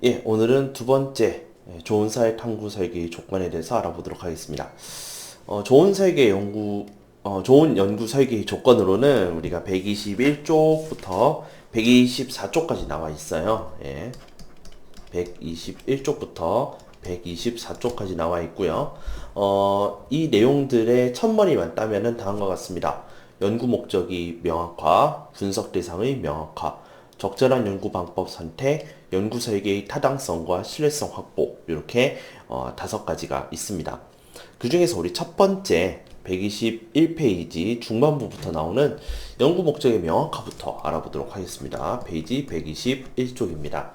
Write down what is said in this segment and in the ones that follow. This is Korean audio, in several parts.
예, 오늘은 두 번째 좋은 사회 탐구 설계의 조건에 대해서 알아보도록 하겠습니다. 좋은 연구 설계의 조건으로는 우리가 121쪽부터 124쪽까지 나와 있어요. 예, 121쪽부터 124쪽까지 나와 있고요. 이 내용들의 첫머리만 따면은 다음과 같습니다. 연구 목적이 명확화, 분석 대상의 명확화, 적절한 연구 방법 선택, 연구 설계의 타당성과 신뢰성 확보, 이렇게 다섯 가지가 있습니다. 그 중에서 우리 첫 번째 121페이지 중반부부터 나오는 연구 목적의 명확화부터 알아보도록 하겠습니다. 페이지 121쪽입니다.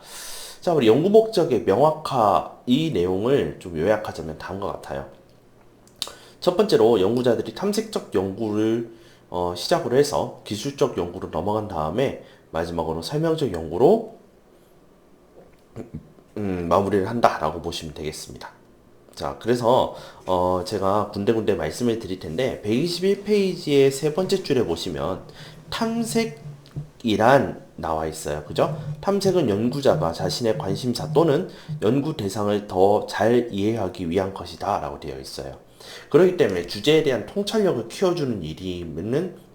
자, 우리 연구 목적의 명확화 이 내용을 좀 요약하자면 다음과 같아요. 첫 번째로 연구자들이 탐색적 연구를 시작으로 해서 기술적 연구로 넘어간 다음에 마지막으로 설명적 연구로 마무리를 한다라고 보시면 되겠습니다. 자, 그래서 제가 군데군데 말씀을 드릴 텐데 121페이지의 세 번째 줄에 보시면 탐색이란 나와 있어요. 그죠? 탐색은 연구자가 자신의 관심사 또는 연구 대상을 더 잘 이해하기 위한 것이다 라고 되어 있어요. 그렇기 때문에 주제에 대한 통찰력을 키워주는 일이면은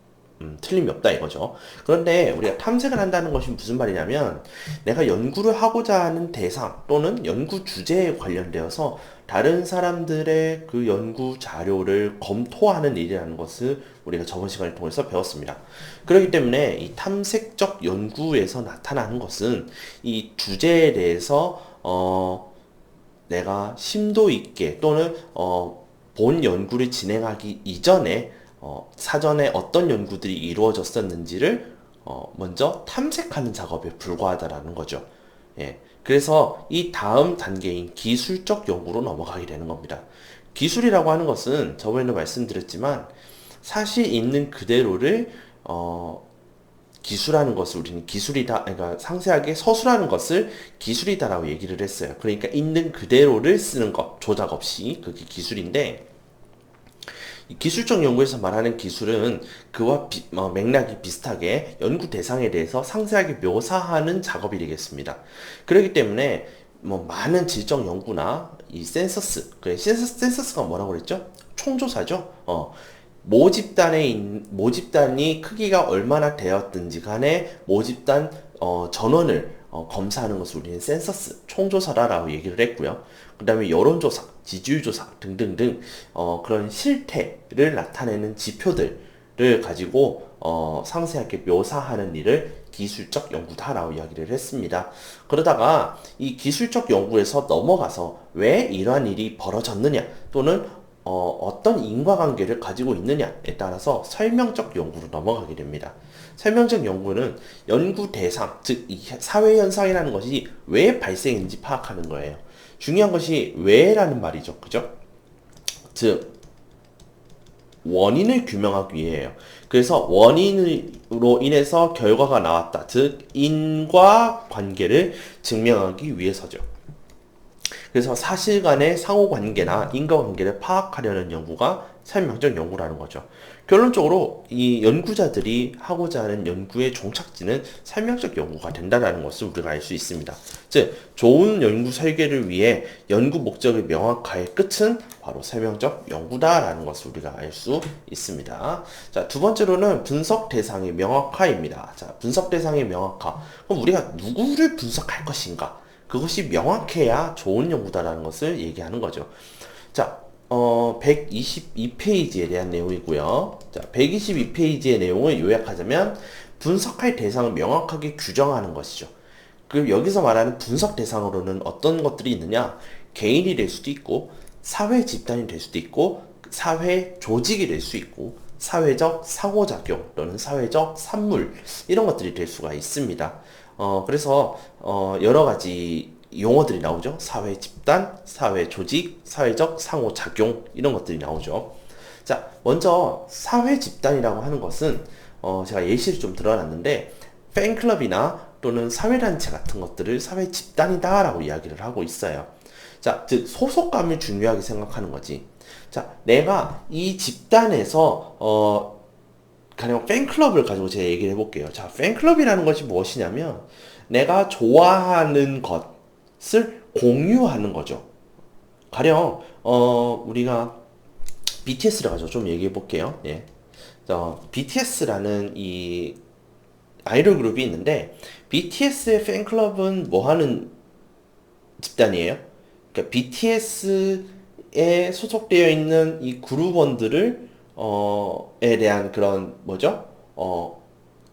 틀림이 없다 이거죠. 그런데 우리가 탐색을 한다는 것이 무슨 말이냐면 내가 연구를 하고자 하는 대상 또는 연구 주제에 관련되어서 다른 사람들의 그 연구 자료를 검토하는 일이라는 것을 우리가 저번 시간을 통해서 배웠습니다. 그렇기 때문에 이 탐색적 연구에서 나타나는 것은 이 주제에 대해서 내가 심도 있게 또는 본 연구를 진행하기 이전에 사전에 어떤 연구들이 이루어졌었는지를 먼저 탐색하는 작업에 불과하다라는 거죠. 예. 그래서 이 다음 단계인 기술적 연구로 넘어가게 되는 겁니다. 기술이라고 하는 것은 저번에도 말씀드렸지만 사실 있는 그대로를 기술하는 것을 우리는 기술이다, 그러니까 상세하게 서술하는 것을 기술이다라고 얘기를 했어요. 그러니까 있는 그대로를 쓰는 것, 조작 없이 그게 기술인데 기술적 연구에서 말하는 기술은 그와 맥락이 비슷하게 연구 대상에 대해서 상세하게 묘사하는 작업이 되겠습니다. 그렇기 때문에 많은 질적 연구나 이 센서스가 뭐라고 그랬죠? 총조사죠. 모집단이 크기가 얼마나 되었든지 간에 모집단 전원을 검사하는 것을 우리는 센서스, 총조사라고 얘기를 했고요. 그 다음에 여론조사, 지지율조사 등등등 그런 실태를 나타내는 지표들을 가지고 상세하게 묘사하는 일을 기술적 연구다라고 이야기를 했습니다. 그러다가 이 기술적 연구에서 넘어가서 왜 이러한 일이 벌어졌느냐 또는 어떤 인과관계를 가지고 있느냐에 따라서 설명적 연구로 넘어가게 됩니다. 설명적 연구는 연구 대상, 즉 사회 현상이라는 것이 왜 발생했는지 파악하는 거예요. 중요한 것이 왜라는 말이죠. 그죠? 즉 원인을 규명하기 위해요. 그래서 원인으로 인해서 결과가 나왔다. 즉 인과 관계를 증명하기 위해서죠. 그래서 사실간의 상호관계나 인과관계를 파악하려는 연구가 설명적 연구라는 거죠. 결론적으로 이 연구자들이 하고자 하는 연구의 종착지는 설명적 연구가 된다는 것을 우리가 알 수 있습니다. 즉, 좋은 연구 설계를 위해 연구 목적의 명확화의 끝은 바로 설명적 연구다라는 것을 우리가 알 수 있습니다. 자, 두 번째로는 분석 대상의 명확화입니다. 자, 분석 대상의 명확화. 그럼 우리가 누구를 분석할 것인가? 그것이 명확해야 좋은 연구다라는 것을 얘기하는 거죠. 자, 122페이지에 대한 내용이고요. 자, 122페이지의 내용을 요약하자면 분석할 대상을 명확하게 규정하는 것이죠. 그 여기서 말하는 분석 대상으로는 어떤 것들이 있느냐? 개인이 될 수도 있고, 사회 집단이 될 수도 있고, 사회 조직이 될 수 있고, 사회적 상호작용 또는 사회적 산물 이런 것들이 될 수가 있습니다. 그래서 여러 가지 용어들이 나오죠. 사회 집단, 사회 조직, 사회적 상호작용 이런 것들이 나오죠. 자, 먼저 사회 집단이라고 하는 것은 제가 예시를 좀 들어놨는데 팬클럽이나 또는 사회단체 같은 것들을 사회 집단이다라고 이야기를 하고 있어요. 자, 즉 소속감을 중요하게 생각하는 거지. 자, 내가 이 집단에서 가령 팬클럽을 가지고 제가 얘기를 해볼게요. 자, 팬클럽이라는 것이 무엇이냐면 내가 좋아하는 것을 것을 공유하는 거죠. 가령 우리가 BTS를 가지고 좀 얘기해 볼게요. 예. BTS라는 이 아이돌 그룹이 있는데 BTS의 팬클럽은 뭐 하는 집단이에요? 그러니까 BTS에 소속되어 있는 이 그룹원들을 에 대한 그런 뭐죠?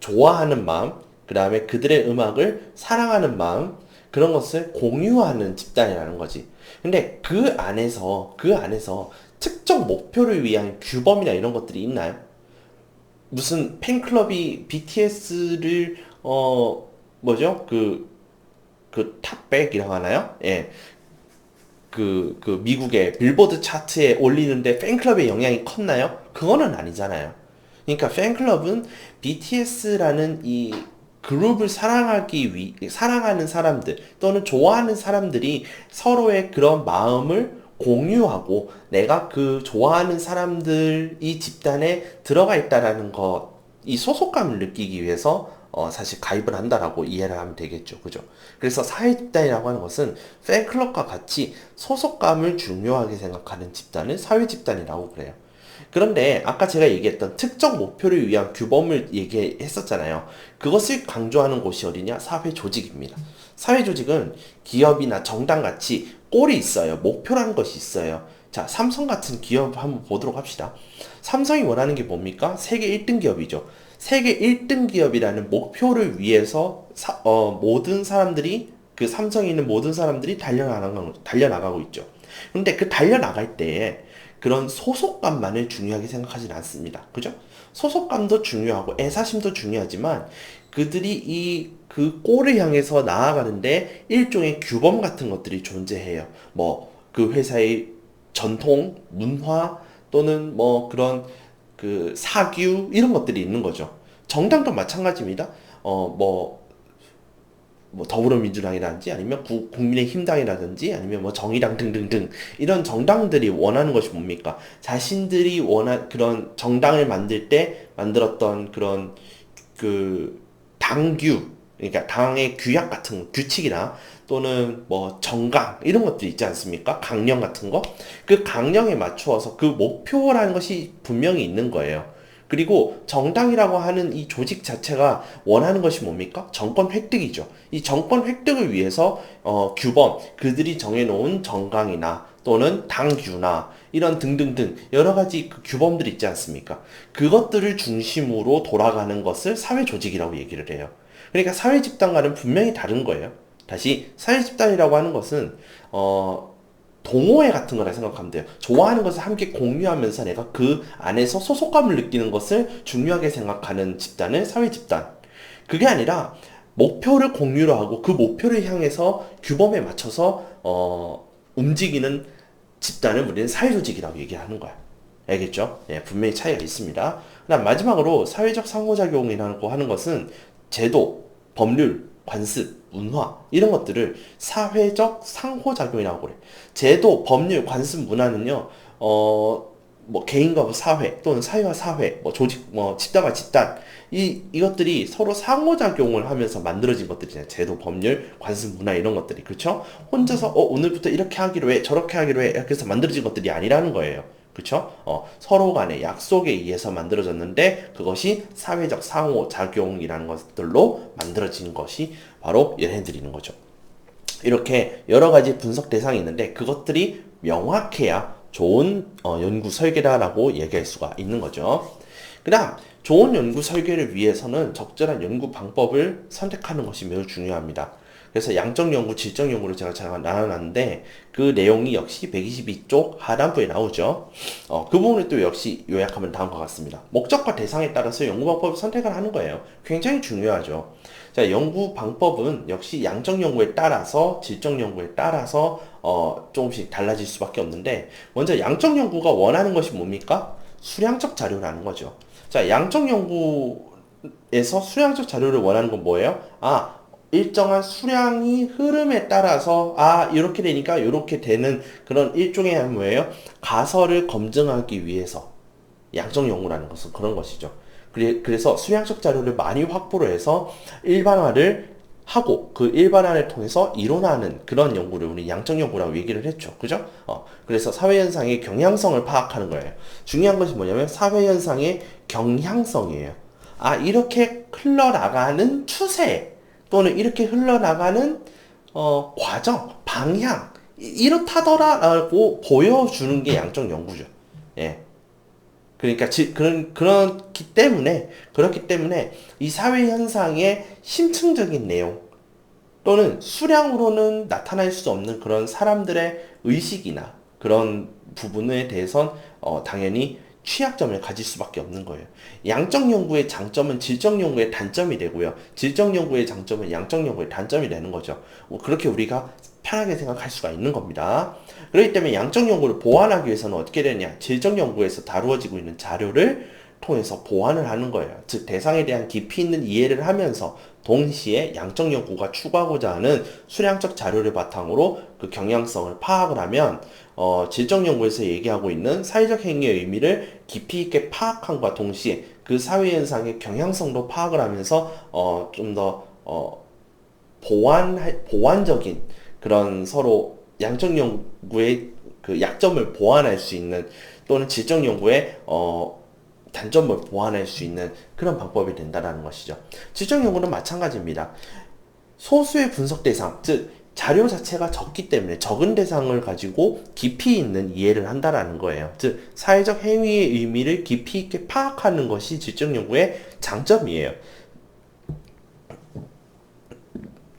좋아하는 마음, 그 다음에 그들의 음악을 사랑하는 마음, 그런 것을 공유하는 집단이라는 거지. 근데 그 안에서 특정 목표를 위한 규범이나 이런 것들이 있나요? 무슨 팬클럽이 BTS를 뭐죠? 그 탑백이라고 하나요? 예. 그 미국의 빌보드 차트에 올리는데 팬클럽의 영향이 컸나요? 그거는 아니잖아요. 그러니까 팬클럽은 BTS라는 이 그룹을 사랑하는 사람들 또는 좋아하는 사람들이 서로의 그런 마음을 공유하고 내가 그 좋아하는 사람들 이 집단에 들어가 있다라는 것, 이 소속감을 느끼기 위해서 사실 가입을 한다라고 이해를 하면 되겠죠. 그죠? 그래서 사회 집단이라고 하는 것은 팬클럽과 같이 소속감을 중요하게 생각하는 집단을 사회 집단이라고 그래요. 그런데 아까 제가 얘기했던 특정 목표를 위한 규범을 얘기했었잖아요. 그것을 강조하는 곳이 어디냐? 사회 조직입니다. 사회 조직은 기업이나 정당 같이 꼴이 있어요. 목표라는 것이 있어요. 자, 삼성 같은 기업 한번 보도록 합시다. 삼성이 원하는 게 뭡니까? 세계 1등 기업이죠. 세계 1등 기업이라는 목표를 위해서 모든 사람들이 그 삼성에 있는 모든 사람들이 달려나가고 있죠. 근데 그 달려나갈 때에 그런 소속감만을 중요하게 생각하지는 않습니다. 그죠? 소속감도 중요하고 애사심도 중요하지만 그들이 그 골을 향해서 나아가는데 일종의 규범 같은 것들이 존재해요. 뭐 그 회사의 전통, 문화 또는 뭐 그런 그 사규 이런 것들이 있는 거죠. 정당도 마찬가지입니다. 뭐 더불어민주당이라든지 아니면 국민의힘당이라든지 아니면 뭐 정의당 등등등 이런 정당들이 원하는 것이 뭡니까? 자신들이 원한 그런 정당을 만들 때 만들었던 그런 그 당규, 그러니까 당의 규약 같은 규칙이나 또는 뭐 정강 이런 것들 있지 않습니까? 강령 같은 거. 그 강령에 맞추어서 그 목표라는 것이 분명히 있는 거예요. 그리고 정당이라고 하는 이 조직 자체가 원하는 것이 뭡니까? 정권 획득이죠. 이 정권 획득을 위해서 규범, 그들이 정해놓은 정강이나 또는 당규나 이런 등등등 여러 가지 그 규범들이 있지 않습니까? 그것들을 중심으로 돌아가는 것을 사회 조직이라고 얘기를 해요. 그러니까 사회 집단과는 분명히 다른 거예요. 다시 사회 집단이라고 하는 것은 동호회 같은 거라 생각하면 돼요. 좋아하는 것을 함께 공유하면서 내가 그 안에서 소속감을 느끼는 것을 중요하게 생각하는 집단을 사회 집단. 그게 아니라 목표를 공유로 하고 그 목표를 향해서 규범에 맞춰서 움직이는 집단을 우리는 사회조직이라고 얘기하는 거야. 알겠죠? 예, 분명히 차이가 있습니다. 그다음 마지막으로 사회적 상호작용이라고 하는 것은 제도, 법률, 관습, 문화 이런 것들을 사회적 상호작용이라고 그래. 제도, 법률, 관습, 문화는요. 뭐 개인과 사회 또는 사회와 사회, 뭐 조직, 뭐 집단과 집단 이것들이 서로 상호작용을 하면서 만들어진 것들이잖아요. 제도, 법률, 관습, 문화 이런 것들이 그렇죠? 혼자서 오늘부터 이렇게 하기로 해, 저렇게 하기로 해 이렇게 해서 만들어진 것들이 아니라는 거예요. 그렇죠? 서로 간의 약속에 의해서 만들어졌는데 그것이 사회적 상호작용이라는 것들로 만들어진 것이 바로 얘네들이는 거죠. 이렇게 여러 가지 분석 대상이 있는데 그것들이 명확해야 좋은 연구 설계다라고 얘기할 수가 있는 거죠. 그 다음 좋은 연구 설계를 위해서는 적절한 연구 방법을 선택하는 것이 매우 중요합니다. 그래서 양적 연구, 질적 연구를 제가 나눠놨는데 그 내용이 역시 122쪽 하단부에 나오죠. 그 부분을 또 역시 요약하면 다음과 같습니다. 목적과 대상에 따라서 연구 방법을 선택을 하는 거예요. 굉장히 중요하죠. 자, 연구 방법은 역시 양적 연구에 따라서 질적 연구에 따라서 조금씩 달라질 수밖에 없는데 먼저 양적 연구가 원하는 것이 뭡니까? 수량적 자료라는 거죠. 자, 양적 연구에서 수량적 자료를 원하는 건 뭐예요? 일정한 수량이 흐름에 따라서 이렇게 되니까 이렇게 되는 그런 일종의 뭐예요? 가설을 검증하기 위해서 양적 연구라는 것은 그런 것이죠. 그래서 수량적 자료를 많이 확보를 해서 일반화를 하고 그 일반화를 통해서 이론화하는 그런 연구를 우리 양적 연구라고 얘기를 했죠. 그죠? 그래서 사회현상의 경향성을 파악하는 거예요. 중요한 것이 뭐냐면 사회현상의 경향성이에요. 아, 이렇게 흘러나가는 추세 또는 이렇게 흘러나가는 과정, 방향 이렇다더라라고 보여주는 게 양적 연구죠. 예. 그러니까 그렇기 때문에 이 사회 현상의 심층적인 내용 또는 수량으로는 나타날 수 없는 그런 사람들의 의식이나 그런 부분에 대해선 당연히 취약점을 가질 수밖에 없는 거예요. 양적 연구의 장점은 질적 연구의 단점이 되고요. 질적 연구의 장점은 양적 연구의 단점이 되는 거죠. 그렇게 우리가 편하게 생각할 수가 있는 겁니다. 그렇기 때문에 양적 연구를 보완하기 위해서는 어떻게 되냐? 질적 연구에서 다루어지고 있는 자료를 통해서 보완을 하는 거예요. 즉 대상에 대한 깊이 있는 이해를 하면서 동시에 양적 연구가 추구하고자 하는 수량적 자료를 바탕으로 그 경향성을 파악을 하면 질적 연구에서 얘기하고 있는 사회적 행위의 의미를 깊이 있게 파악함과 동시에 그 사회 현상의 경향성도 파악을 하면서 좀 더 보완적인 그런 서로 양적 연구의 그 약점을 보완할 수 있는 또는 질적 연구의 단점을 보완할 수 있는 그런 방법이 된다는 것이죠. 질적 연구는 마찬가지입니다. 소수의 분석 대상, 즉 자료 자체가 적기 때문에 적은 대상을 가지고 깊이 있는 이해를 한다라는 거예요. 즉 사회적 행위의 의미를 깊이 있게 파악하는 것이 질적 연구의 장점이에요.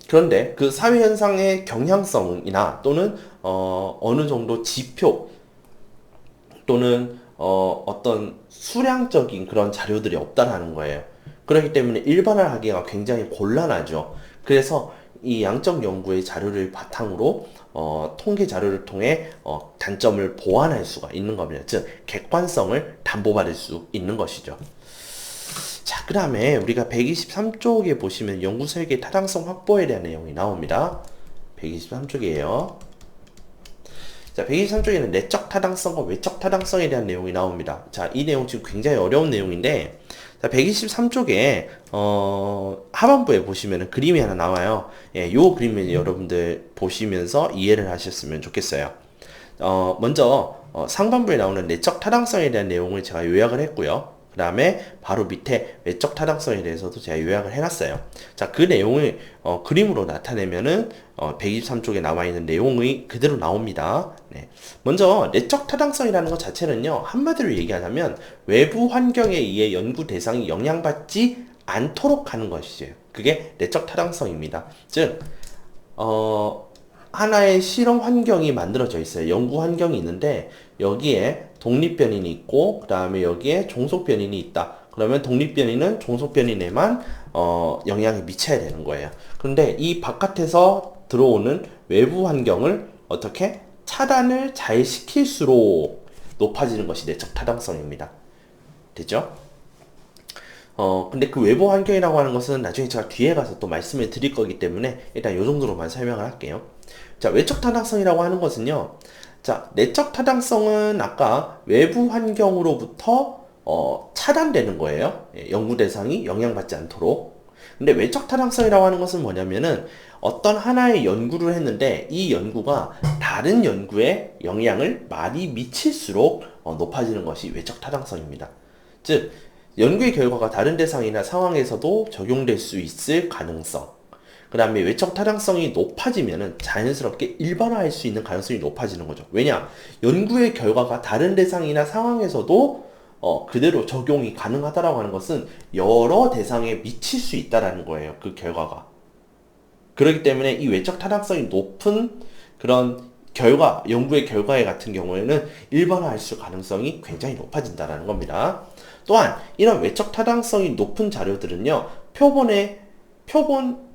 그런데 그 사회 현상의 경향성이나 또는 어느 정도 지표 또는 어떤 수량적인 그런 자료들이 없다라는 거예요. 그렇기 때문에 일반화하기가 굉장히 곤란하죠. 그래서 이 양적 연구의 자료를 바탕으로 통계 자료를 통해 단점을 보완할 수가 있는 겁니다. 즉 객관성을 담보받을 수 있는 것이죠. 자, 그 다음에 우리가 123쪽에 보시면 연구 설계 타당성 확보에 대한 내용이 나옵니다. 123쪽이에요. 자, 123쪽에는 내적 타당성과 외적 타당성에 대한 내용이 나옵니다. 자, 이 내용 지금 굉장히 어려운 내용인데, 자, 123쪽에, 하반부에 보시면은 그림이 하나 나와요. 예, 요 그림을 여러분들 보시면서 이해를 하셨으면 좋겠어요. 먼저, 상반부에 나오는 내적 타당성에 대한 내용을 제가 요약을 했고요. 그 다음에 바로 밑에 외적 타당성에 대해서도 제가 요약을 해놨어요. 자, 그 내용을 그림으로 나타내면은 123쪽에 나와 있는 내용이 그대로 나옵니다. 네. 먼저 내적 타당성이라는 것 자체는요, 한마디로 얘기하자면 외부 환경에 의해 연구 대상이 영향받지 않도록 하는 것이죠. 그게 내적 타당성입니다. 즉 하나의 실험 환경이 만들어져 있어요. 연구 환경이 있는데 여기에 독립변인이 있고 그 다음에 여기에 종속변인이 있다. 그러면 독립변인은 종속변인에만 영향을 미쳐야 되는 거예요. 그런데 이 바깥에서 들어오는 외부 환경을 어떻게 차단을 잘 시킬수록 높아지는 것이 내적 타당성입니다. 됐죠? 근데 그 외부 환경이라고 하는 것은 나중에 제가 뒤에 가서 또 말씀을 드릴 거기 때문에 일단 요 정도로만 설명을 할게요. 자, 외적 타당성이라고 하는 것은요. 자, 내적 타당성은 아까 외부 환경으로부터 차단되는 거예요. 예, 연구 대상이 영향받지 않도록. 근데 외적 타당성이라고 하는 것은 뭐냐면은 어떤 하나의 연구를 했는데 이 연구가 다른 연구에 영향을 많이 미칠수록 높아지는 것이 외적 타당성입니다. 즉, 연구의 결과가 다른 대상이나 상황에서도 적용될 수 있을 가능성. 그 다음에 외적 타당성이 높아지면은 자연스럽게 일반화할 수 있는 가능성이 높아지는 거죠. 왜냐? 연구의 결과가 다른 대상이나 상황에서도 그대로 적용이 가능하다라고 하는 것은 여러 대상에 미칠 수 있다라는 거예요. 그 결과가. 그렇기 때문에 이 외적 타당성이 높은 그런 연구의 결과에 같은 경우에는 일반화할 수 가능성이 굉장히 높아진다라는 겁니다. 또한 이런 외적 타당성이 높은 자료들은요,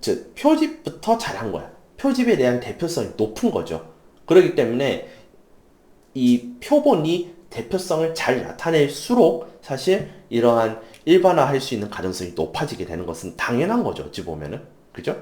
즉 표집부터 잘한 거야. 표집에 대한 대표성이 높은 거죠. 그렇기 때문에 이 표본이 대표성을 잘 나타낼수록 사실 이러한 일반화할 수 있는 가능성이 높아지게 되는 것은 당연한 거죠. 어찌 보면은. 그죠?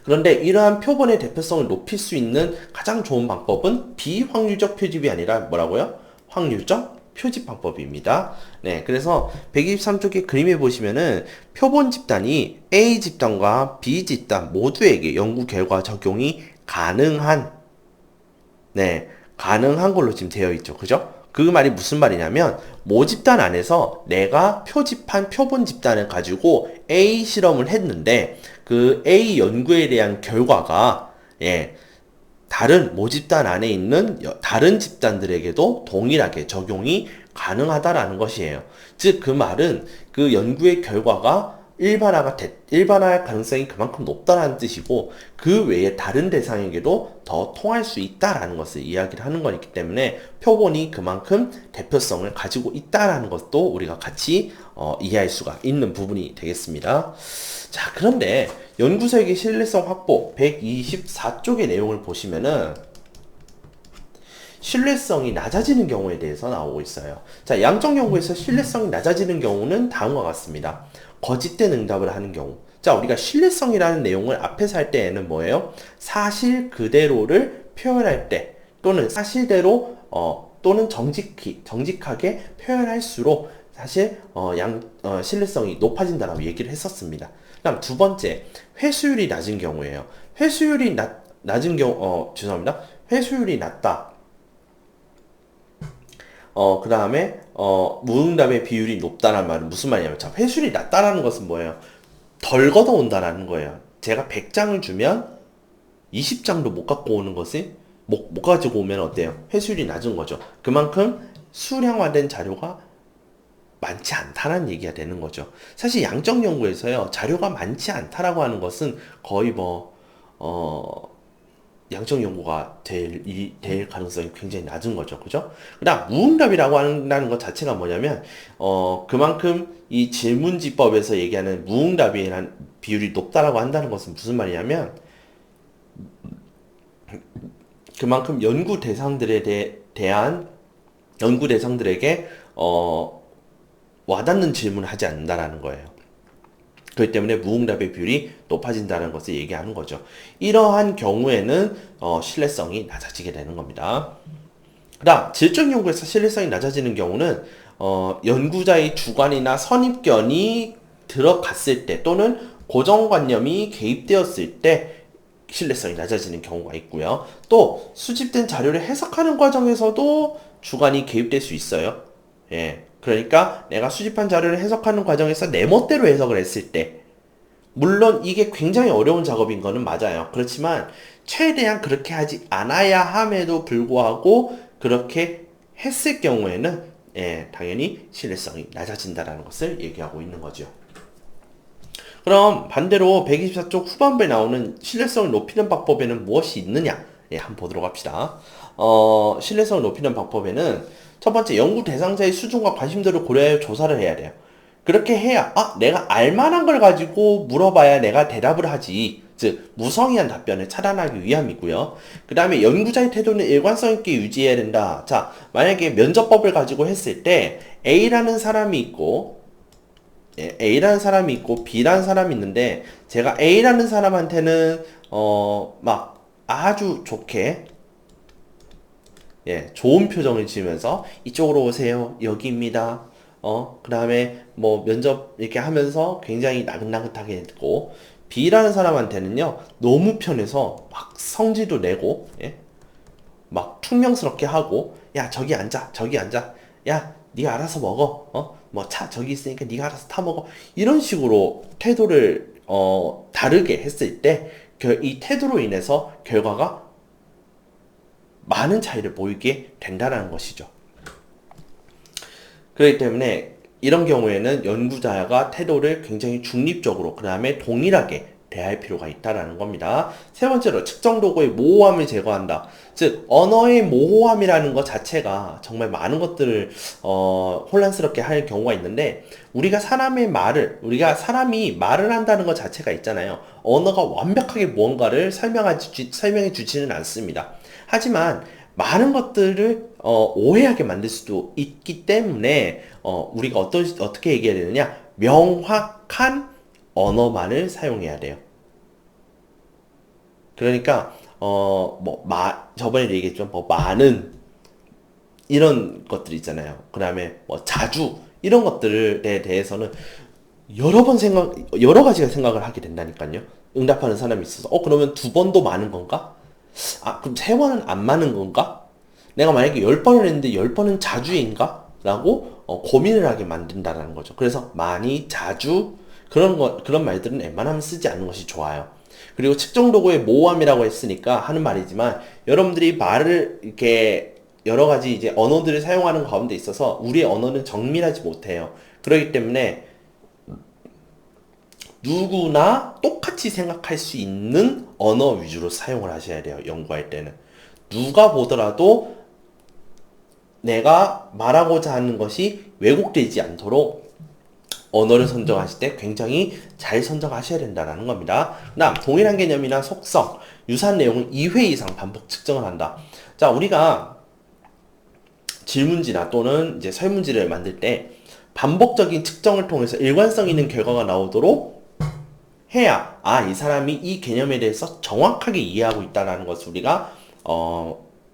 그런데 이러한 표본의 대표성을 높일 수 있는 가장 좋은 방법은 비확률적 표집이 아니라 뭐라고요? 확률적 표집 방법입니다. 네, 그래서 123쪽의 그림에 보시면은 표본 집단이 A 집단과 B 집단 모두에게 연구 결과 적용이 가능한, 네, 가능한 걸로 지금 되어 있죠. 그죠? 그 말이 무슨 말이냐면 모집단 안에서 내가 표집한 표본 집단을 가지고 A 실험을 했는데 그 A 연구에 대한 결과가 예, 다른 모집단 안에 있는 다른 집단들에게도 동일하게 적용이 가능하다라는 것이에요. 즉, 그 말은 그 연구의 결과가 일반화할 가능성이 그만큼 높다라는 뜻이고, 그 외에 다른 대상에게도 더 통할 수 있다라는 것을 이야기를 하는 거기 때문에 표본이 그만큼 대표성을 가지고 있다라는 것도 우리가 같이 이해할 수가 있는 부분이 되겠습니다. 자, 그런데 연구설계 신뢰성 확보 124쪽의 내용을 보시면은 신뢰성이 낮아지는 경우에 대해서 나오고 있어요. 자, 양적 연구에서 신뢰성이 낮아지는 경우는 다음과 같습니다. 거짓된 응답을 하는 경우. 자, 우리가 신뢰성이라는 내용을 앞에서 할 때에는 뭐예요? 사실 그대로를 표현할 때 또는 사실대로 또는 정직하게 표현할수록 사실 신뢰성이 높아진다라고 얘기를 했었습니다. 그다음 두 번째, 회수율이 낮은 경우예요. 회수율이 낮은 경우, 죄송합니다. 회수율이 낮다. 그 다음에, 무응답의 비율이 높다는 말은 무슨 말이냐면, 자, 회수율이 낮다라는 것은 뭐예요? 덜 걷어온다라는 거예요. 제가 100장을 주면 20장도 못 갖고 오는 것이, 못 가지고 오면 어때요? 회수율이 낮은 거죠. 그만큼 수량화된 자료가 많지 않다라는 얘기가 되는 거죠. 사실 양적 연구에서요, 자료가 많지 않다라고 하는 것은 거의 양적 연구가 될 가능성이 굉장히 낮은 거죠. 그죠? 그 다음, 무응답이라고 한다는 것 자체가 뭐냐면, 그만큼 이 질문지법에서 얘기하는 무응답이라는 비율이 높다라고 한다는 것은 무슨 말이냐면, 그만큼 연구 대상들에게, 와닿는 질문을 하지 않는다라는 거예요. 그렇기 때문에 무응답의 비율이 높아진다는 것을 얘기하는 거죠. 이러한 경우에는 신뢰성이 낮아지게 되는 겁니다. 그 다음, 질적 연구에서 신뢰성이 낮아지는 경우는 연구자의 주관이나 선입견이 들어갔을 때 또는 고정관념이 개입되었을 때 신뢰성이 낮아지는 경우가 있고요. 또 수집된 자료를 해석하는 과정에서도 주관이 개입될 수 있어요. 예. 그러니까 내가 수집한 자료를 해석하는 과정에서 내 멋대로 해석을 했을 때, 물론 이게 굉장히 어려운 작업인 거는 맞아요. 그렇지만 최대한 그렇게 하지 않아야 함에도 불구하고 그렇게 했을 경우에는 당연히 신뢰성이 낮아진다는 것을 얘기하고 있는 거죠. 그럼 반대로 124쪽 후반부에 나오는 신뢰성을 높이는 방법에는 무엇이 있느냐? 한번 보도록 합시다. 신뢰성을 높이는 방법에는 첫 번째, 연구 대상자의 수준과 관심도를 고려하여 조사를 해야 돼요. 그렇게 해야 내가 알만한 걸 가지고 물어봐야 내가 대답을 하지. 즉 무성의한 답변을 차단하기 위함이고요. 그 다음에 연구자의 태도는 일관성 있게 유지해야 된다. 자, 만약에 면접법을 가지고 했을 때 A라는 사람이 있고 B라는 사람이 있는데 제가 A라는 사람한테는 막 아주 좋게 좋은 표정을 지으면서 이쪽으로 오세요. 여기입니다. 그 다음에 뭐 면접 이렇게 하면서 굉장히 나긋나긋하게 했고, B라는 사람한테는요, 너무 편해서 막 성질도 내고, 막 퉁명스럽게 하고, 야, 저기 앉아, 저기 앉아. 야, 네가 알아서 먹어. 뭐 차 저기 있으니까 네가 알아서 타 먹어. 이런 식으로 태도를, 다르게 했을 때, 이 태도로 인해서 결과가 많은 차이를 보이게 된다는 것이죠. 그렇기 때문에 이런 경우에는 연구자가 태도를 굉장히 중립적으로 그 다음에 동일하게 대할 필요가 있다는 겁니다. 세 번째로, 측정 도구의 모호함을 제거한다. 즉 언어의 모호함이라는 것 자체가 정말 많은 것들을 혼란스럽게 할 경우가 있는데, 우리가 사람이 말을 한다는 것 자체가 있잖아요. 언어가 완벽하게 무언가를 설명해 주지는 않습니다. 하지만 많은 것들을 오해하게 만들 수도 있기 때문에 우리가 어떻게 얘기해야 되느냐? 명확한 언어만을 사용해야 돼요. 그러니까 저번에 얘기했지만 많은 이런 것들 있잖아요. 그 다음에 뭐 자주 이런 것들에 대해서는 여러 가지가 생각을 하게 된다니까요. 응답하는 사람이 있어서 그러면 두 번도 많은 건가? 그럼 세 번은 안 많은 건가? 내가 만약에 10번을 했는데 10번은 자주인가? 라고 고민을 하게 만든다는 거죠. 그래서 많이, 자주 그런 말들은 웬만하면 쓰지 않는 것이 좋아요. 그리고 측정 도구의 모호함이라고 했으니까 하는 말이지만 여러분들이 말을 이렇게 여러 가지 이제 언어들을 사용하는 가운데 있어서 우리의 언어는 정밀하지 못해요. 그렇기 때문에 누구나 똑같이 생각할 수 있는 언어 위주로 사용을 하셔야 돼요. 연구할 때는. 누가 보더라도 내가 말하고자 하는 것이 왜곡되지 않도록 언어를 선정하실 때 굉장히 잘 선정하셔야 된다는 겁니다. 그 다음 동일한 개념이나 속성, 유사한 내용을 2회 이상 반복 측정을 한다. 자, 우리가 질문지나 또는 이제 설문지를 만들 때 반복적인 측정을 통해서 일관성 있는 결과가 나오도록 해야 이 사람이 이 개념에 대해서 정확하게 이해하고 있다는 것을 우리가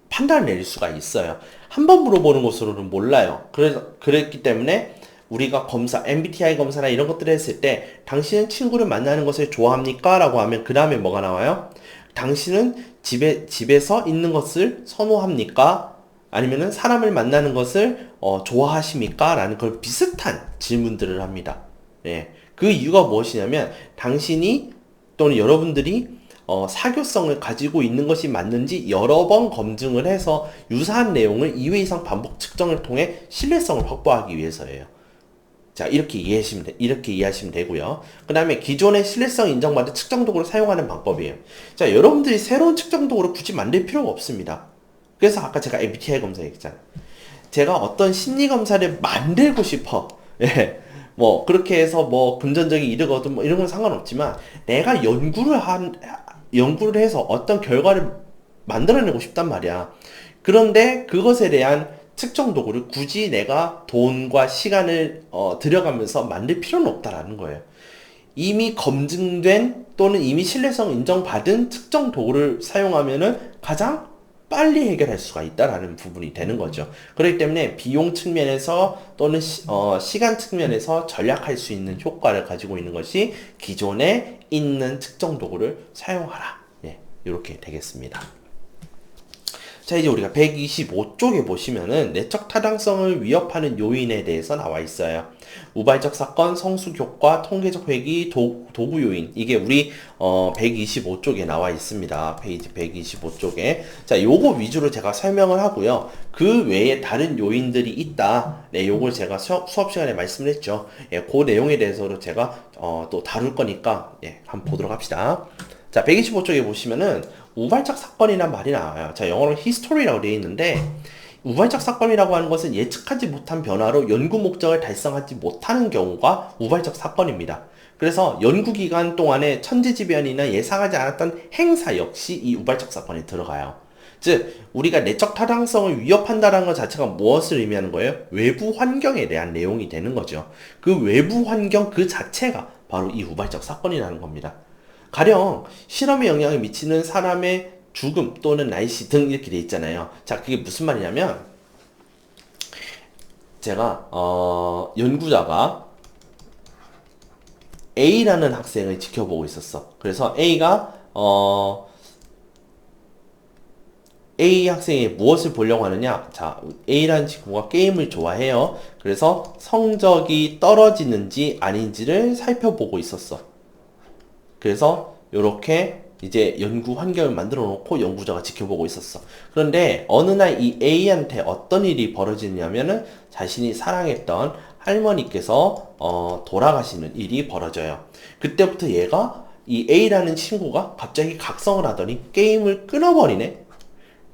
판단을 내릴 수가 있어요. 한 번 물어보는 것으로는 몰라요. 그랬기 때문에 우리가 검사, MBTI 검사나 이런 것들을 했을 때 당신은 친구를 만나는 것을 좋아합니까? 라고 하면 그 다음에 뭐가 나와요? 당신은 집에서 있는 것을 선호합니까? 아니면은 사람을 만나는 것을 좋아하십니까? 라는 걸 비슷한 질문들을 합니다. 예. 그 이유가 무엇이냐면 당신이 또는 여러분들이 사교성을 가지고 있는 것이 맞는지 여러 번 검증을 해서 유사한 내용을 2회 이상 반복 측정을 통해 신뢰성을 확보하기 위해서예요. 자, 이렇게 이해하시면 되고요. 그 다음에 기존의 신뢰성 인정받은 측정 도구를 사용하는 방법이에요. 자, 여러분들이 새로운 측정 도구를 굳이 만들 필요가 없습니다. 그래서 아까 제가 MBTI 검사 얘기했잖아요. 제가 어떤 심리 검사를 만들고 싶어. 예. 뭐 그렇게 해서 뭐 금전적인 이득 얻은 뭐 이런 건 상관없지만 내가 연구를 해서 어떤 결과를 만들어내고 싶단 말이야. 그런데 그것에 대한 측정 도구를 굳이 내가 돈과 시간을 들여가면서 만들 필요는 없다라는 거예요. 이미 검증된 또는 이미 신뢰성 인정받은 측정 도구를 사용하면은 가장 빨리 해결할 수가 있다라는 부분이 되는 거죠. 그렇기 때문에 비용 측면에서 또는 시간 측면에서 절약할 수 있는 효과를 가지고 있는 것이 기존에 있는 측정 도구를 사용하라. 예, 이렇게 되겠습니다. 자, 이제 우리가 125쪽에 보시면은 내적 타당성을 위협하는 요인에 대해서 나와 있어요. 우발적 사건, 성숙 효과, 통계적 회귀, 도구 요인. 이게 우리 125쪽에 나와 있습니다. 페이지 125쪽에. 자, 요거 위주로 제가 설명을 하고요. 그 외에 다른 요인들이 있다. 네, 요걸 제가 수업 시간에 말씀을 했죠. 예, 그 내용에 대해서도 제가 또 다룰 거니까 한번 보도록 합시다. 자, 125쪽에 보시면은 우발적 사건이란 말이 나와요. 자, 영어로 history라고 되어 있는데 우발적 사건이라고 하는 것은 예측하지 못한 변화로 연구 목적을 달성하지 못하는 경우가 우발적 사건입니다. 그래서 연구 기간 동안에 천재지변이나 예상하지 않았던 행사 역시 이 우발적 사건에 들어가요. 즉 우리가 내적 타당성을 위협한다는 것 자체가 무엇을 의미하는 거예요? 외부 환경에 대한 내용이 되는 거죠. 그 외부 환경 그 자체가 바로 이 우발적 사건이라는 겁니다. 가령 실험에 영향을 미치는 사람의 죽음 또는 날씨 등 이렇게 돼 있잖아요. 자, 그게 무슨 말이냐면 제가 연구자가 A라는 학생을 지켜보고 있었어. 그래서 A가 A 학생이 무엇을 보려고 하느냐? 자, A라는 친구가 게임을 좋아해요. 그래서 성적이 떨어지는지 아닌지를 살펴보고 있었어. 그래서 이렇게 이제 연구 환경을 만들어 놓고 연구자가 지켜보고 있었어. 그런데 어느 날 이 A한테 어떤 일이 벌어지냐면은 자신이 사랑했던 할머니께서 돌아가시는 일이 벌어져요. 그때부터 얘가 이 A라는 친구가 갑자기 각성을 하더니 게임을 끊어버리네.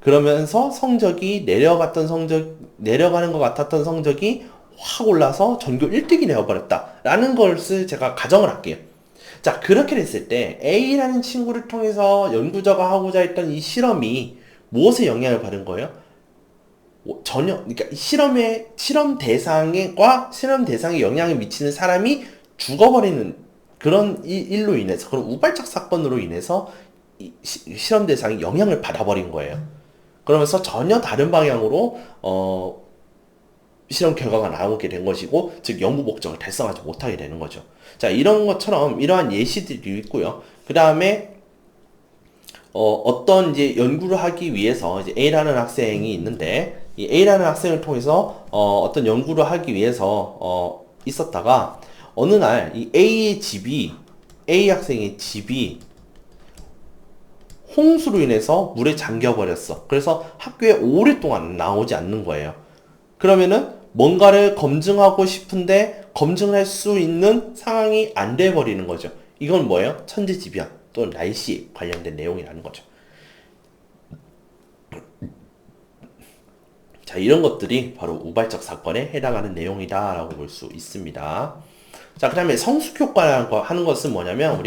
그러면서 성적이 내려가는 것 같았던 성적이 확 올라서 전교 1등이 되어버렸다 라는 것을 제가 가정을 할게요. 자, 그렇게 됐을 때 A라는 친구를 통해서 연구자가 하고자 했던 이 실험이 무엇에 영향을 받은 거예요? 그러니까 실험 대상에 영향을 미치는 사람이 죽어버리는 그런 일로 인해서, 그런 우발적 사건으로 인해서 실험 대상이 영향을 받아버린 거예요. 그러면서 전혀 다른 방향으로 실험 결과가 나오게 된 것이고, 즉 연구 목적을 달성하지 못하게 되는 거죠. 자, 이런 것처럼 이러한 예시들이 있고요. 그 다음에 어떤 이제 연구를 하기 위해서 이제 A라는 학생이 있는데, 이 A라는 학생을 통해서 어떤 연구를 하기 위해서 있었다가 어느 날 이 A 학생의 집이 홍수로 인해서 물에 잠겨 버렸어. 그래서 학교에 오랫동안 나오지 않는 거예요. 그러면은 뭔가를 검증하고 싶은데 검증할 수 있는 상황이 안 돼 버리는 거죠. 이건 뭐예요? 천재지변 또는 날씨 관련된 내용이라는 거죠. 자, 이런 것들이 바로 우발적 사건에 해당하는 내용이다라고 볼 수 있습니다. 자, 그 다음에 성숙 효과라는 거 하는 것은 뭐냐면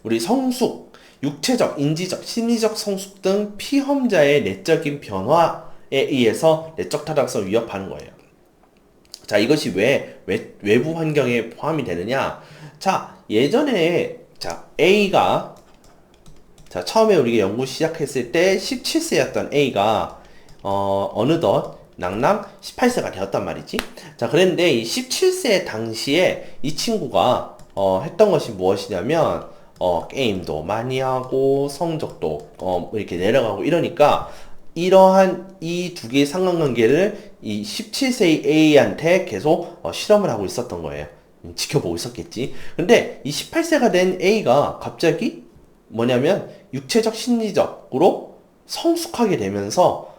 우리 성숙, 육체적, 인지적, 심리적 성숙 등 피험자의 내적인 변화에 의해서 내적 타당성을 위협하는 거예요. 자, 이것이 왜 외부 환경에 포함이 되느냐? 자, 예전에 A가 처음에 우리가 연구 시작했을 때 17세였던 A가 어느덧 낭낭 18세가 되었단 말이지. 자, 그런데 이 17세 당시에 이 친구가 했던 것이 무엇이냐면 게임도 많이 하고 성적도 이렇게 내려가고 이러니까 이러한 이 두 개의 상관관계를 이 17세의 A한테 계속 실험을 하고 있었던 거예요. 지켜보고 있었겠지. 근데 이 18세가 된 A가 갑자기 뭐냐면 육체적 심리적으로 성숙하게 되면서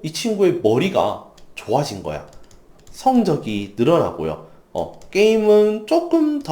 이 친구의 머리가 좋아진 거야. 성적이 늘어나고요. 게임은 조금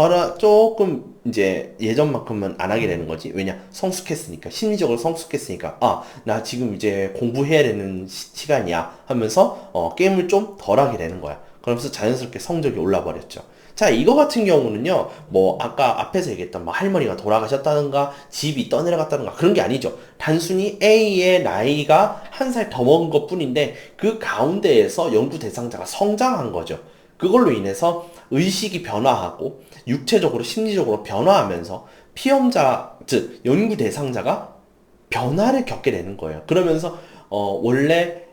이제 예전만큼은 안 하게 되는 거지. 왜냐? 성숙했으니까. 심리적으로 성숙했으니까. 나 지금 이제 공부해야 되는 시간이야. 하면서, 게임을 좀 덜 하게 되는 거야. 그러면서 자연스럽게 성적이 올라 버렸죠. 자, 이거 같은 경우는요, 뭐, 아까 앞에서 얘기했던, 뭐, 할머니가 돌아가셨다든가, 집이 떠내려갔다든가, 그런 게 아니죠. 단순히 A의 나이가 한 살 더 먹은 것 뿐인데, 그 가운데에서 연구 대상자가 성장한 거죠. 그걸로 인해서 의식이 변화하고, 육체적으로, 심리적으로 변화하면서, 피험자, 즉, 연구 대상자가 변화를 겪게 되는 거예요. 그러면서, 원래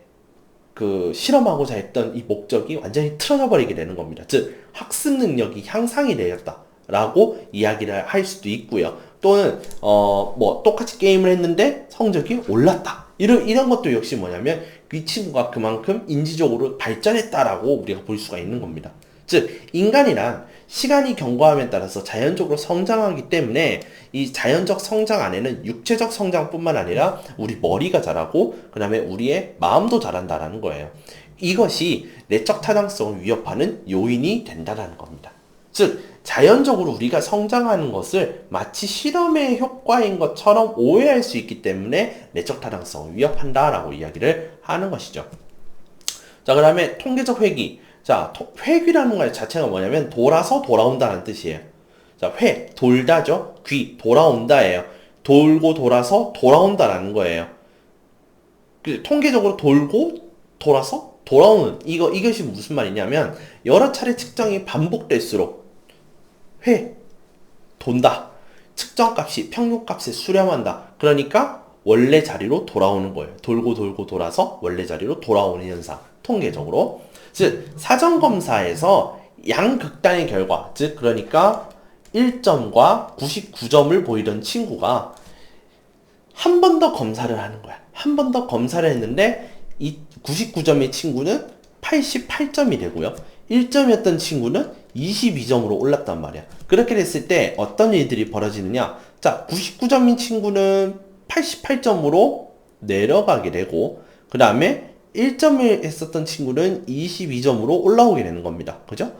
실험하고자 했던 이 목적이 완전히 틀어져 버리게 되는 겁니다. 즉, 학습 능력이 향상이 되었다라고 이야기를 할 수도 있고요. 또는, 똑같이 게임을 했는데 성적이 올랐다. 이런 것도 역시 뭐냐면, 이 친구가 그만큼 인지적으로 발전했다라고 우리가 볼 수가 있는 겁니다. 즉, 인간이란 시간이 경과함에 따라서 자연적으로 성장하기 때문에 이 자연적 성장 안에는 육체적 성장뿐만 아니라 우리 머리가 자라고 그 다음에 우리의 마음도 자란다라는 거예요. 이것이 내적 타당성을 위협하는 요인이 된다는 겁니다. 즉, 자연적으로 우리가 성장하는 것을 마치 실험의 효과인 것처럼 오해할 수 있기 때문에 내적 타당성을 위협한다라고 이야기를 하는 것이죠. 자, 그 다음에 통계적 회귀. 자, 회귀라는 것 자체가 뭐냐면 돌아서 돌아온다는 뜻이에요. 자, 돌다죠. 돌아온다예요. 돌고 돌아서 돌아온다라는 거예요. 통계적으로 돌고 돌아서 돌아오는 이것이 무슨 말이냐면 여러 차례 측정이 반복될수록 돈다. 측정값이 평균값에 수렴한다. 그러니까 원래 자리로 돌아오는 거예요. 돌고 돌고 돌아서 원래 자리로 돌아오는 현상. 통계적으로. 즉, 사전검사에서 양극단의 결과, 즉, 그러니까 1점과 99점을 보이던 친구가 한 번 더 검사를 하는 거야. 한 번 더 검사를 했는데, 이 99점의 친구는 88점이 되고요. 1점이었던 친구는 22점으로 올랐단 말이야. 그렇게 됐을 때 어떤 일들이 벌어지느냐? 자, 99점인 친구는 88점으로 내려가게 되고, 그 다음에 1점을 했었던 친구는 22점으로 올라오게 되는 겁니다. 그죠?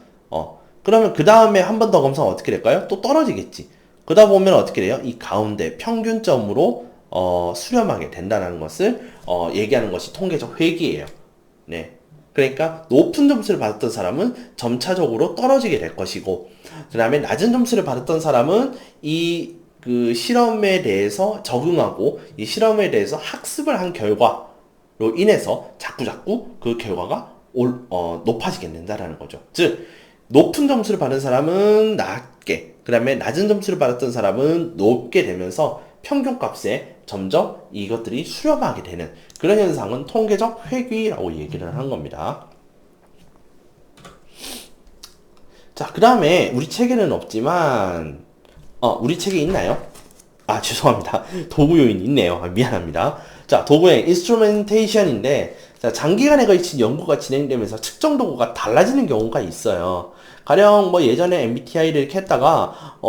그러면 그 다음에 한 번 더 검사하면 어떻게 될까요? 또 떨어지겠지. 그러다 보면 어떻게 돼요? 이 가운데 평균점으로 수렴하게 된다는 것을 얘기하는 것이 통계적 회귀예요. 네. 그러니까 높은 점수를 받았던 사람은 점차적으로 떨어지게 될 것이고, 그 다음에 낮은 점수를 받았던 사람은 그 실험에 대해서 적응하고 이 실험에 대해서 학습을 한 결과로 인해서 자꾸 그 결과가 높아지게 된다라는 거죠. 즉, 높은 점수를 받은 사람은 낮게, 그 다음에 낮은 점수를 받았던 사람은 높게 되면서 평균값에 점점 이것들이 수렴하게 되는 그런 현상은 통계적 회귀라고 얘기를 하는 겁니다. 자, 그 다음에 우리 책에는 없지만 우리 책에 있나요? 아, 죄송합니다. 도구 요인 있네요. 미안합니다. 자, 도구의 인스트루멘테이션인데, 자, 장기간에 걸친 연구가 진행되면서 측정 도구가 달라지는 경우가 있어요. 가령 뭐 예전에 MBTI를 이렇게 했다가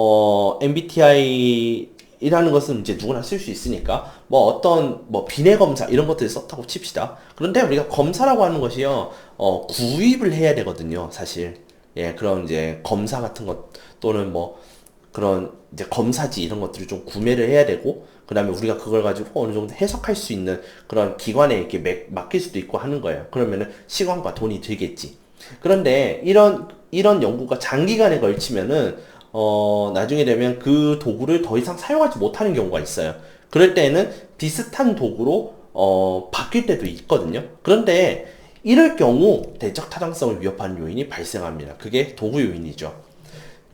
MBTI라는 것은 이제 누구나 쓸 수 있으니까 뭐 어떤 뭐 비례 검사 이런 것들을 썼다고 칩시다. 그런데 우리가 검사라고 하는 것이요, 구입을 해야 되거든요, 사실. 예, 그런 이제 검사 같은 것 또는 뭐 그런 이제 검사지 이런 것들을 좀 구매를 해야 되고, 그 다음에 우리가 그걸 가지고 어느 정도 해석할 수 있는 그런 기관에 이렇게 맡길 수도 있고 하는 거예요. 그러면은 시간과 돈이 들겠지. 그런데 이런 연구가 장기간에 걸치면은 나중에 되면 그 도구를 더 이상 사용하지 못하는 경우가 있어요. 그럴 때에는 비슷한 도구로 바뀔 때도 있거든요. 그런데 이럴 경우 대적 타당성을 위협하는 요인이 발생합니다. 그게 도구 요인이죠.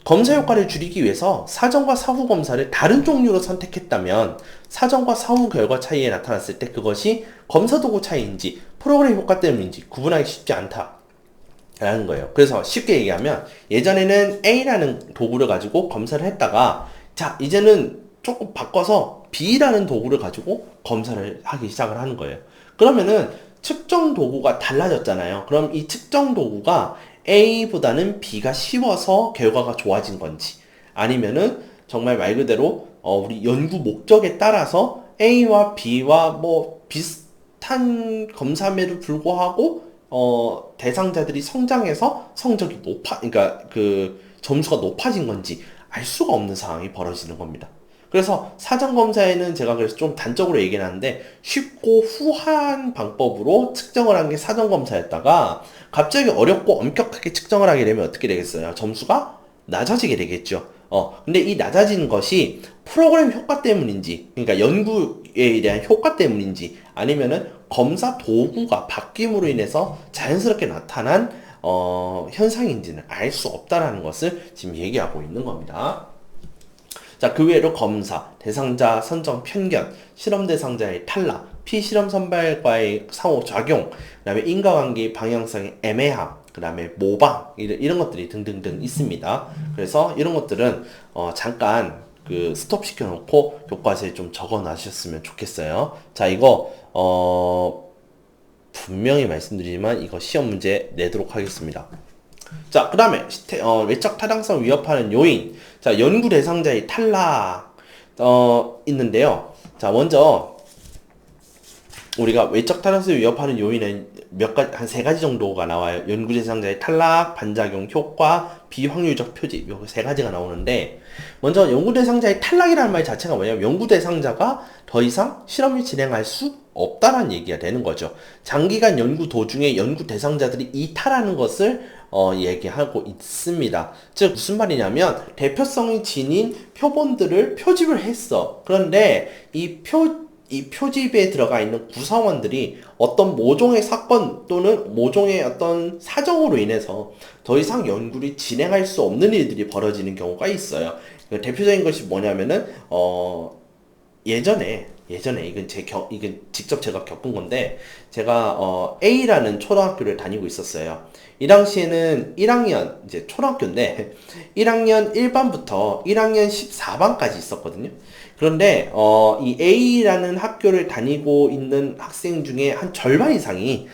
검사 효과를 줄이기 위해서 사전과 사후 검사를 다른 종류로 선택했다면 사전과 사후 결과 차이에 나타났을 때 그것이 검사 도구 차이인지 프로그램 효과 때문인지 구분하기 쉽지 않다라는 거예요. 그래서 쉽게 얘기하면 예전에는 A라는 도구를 가지고 검사를 했다가, 자, 이제는 조금 바꿔서 B라는 도구를 가지고 검사를 하기 시작을 하는 거예요. 그러면은 측정 도구가 달라졌잖아요. 그럼 이 측정 도구가 A보다는 B가 쉬워서 결과가 좋아진 건지, 아니면은 정말 말 그대로 우리 연구 목적에 따라서 A와 B와 뭐 비슷한 검사임에도 불구하고 대상자들이 성장해서 성적이 그러니까 그 점수가 높아진 건지 알 수가 없는 상황이 벌어지는 겁니다. 그래서 사전검사에는 제가 그래서 좀 단적으로 얘기를 하는데, 쉽고 후한 방법으로 측정을 한 게 사전검사였다가 갑자기 어렵고 엄격하게 측정을 하게 되면 어떻게 되겠어요? 점수가 낮아지게 되겠죠. 근데 이 낮아진 것이 프로그램 효과 때문인지, 그러니까 연구에 대한 효과 때문인지, 아니면은 검사 도구가 바뀜으로 인해서 자연스럽게 나타난 현상인지는 알 수 없다라는 것을 지금 얘기하고 있는 겁니다. 자, 그 외에도 검사, 대상자 선정 편견, 실험 대상자의 탈락, 피실험 선발과의 상호작용, 그 다음에 인과관계 방향성의 애매함, 그 다음에 모방, 이런 것들이 등등등 있습니다. 그래서 이런 것들은 잠깐 그 스톱 시켜놓고 교과서에 좀 적어 놔주셨으면 좋겠어요. 자, 이거 분명히 말씀드리지만 이거 시험 문제 내도록 하겠습니다. 자, 그 다음에 외적 타당성 위협하는 요인. 자, 연구 대상자의 탈락 있는데요. 자, 먼저 우리가 외적 타당성 위협하는 요인은 한 세 가지 정도가 나와요. 연구 대상자의 탈락, 반작용 효과, 비확률적 표지, 요 세 가지가 나오는데, 먼저 연구 대상자의 탈락이라는 말 자체가 뭐냐면 연구 대상자가 더 이상 실험을 진행할 수 없다라는 얘기가 되는 거죠. 장기간 연구 도중에 연구 대상자들이 이탈하는 것을 얘기하고 있습니다. 즉 무슨 말이냐면 대표성이 지닌 표본들을 표집을 했어. 그런데 이 표집에 들어가 있는 구성원들이 어떤 모종의 사건 또는 모종의 어떤 사정으로 인해서 더 이상 연구를 진행할 수 없는 일들이 벌어지는 경우가 있어요. 대표적인 것이 뭐냐면은 예전에 이건 이건 직접 제가 겪은 건데, 제가 A라는 초등학교를 다니고 있었어요. 이 당시에는 1학년 이제 초등학교인데 1학년 1반부터 1학년 14반까지 있었거든요. 그런데 이 A라는 학교를 다니고 있는 학생 중에 한 절반 이상이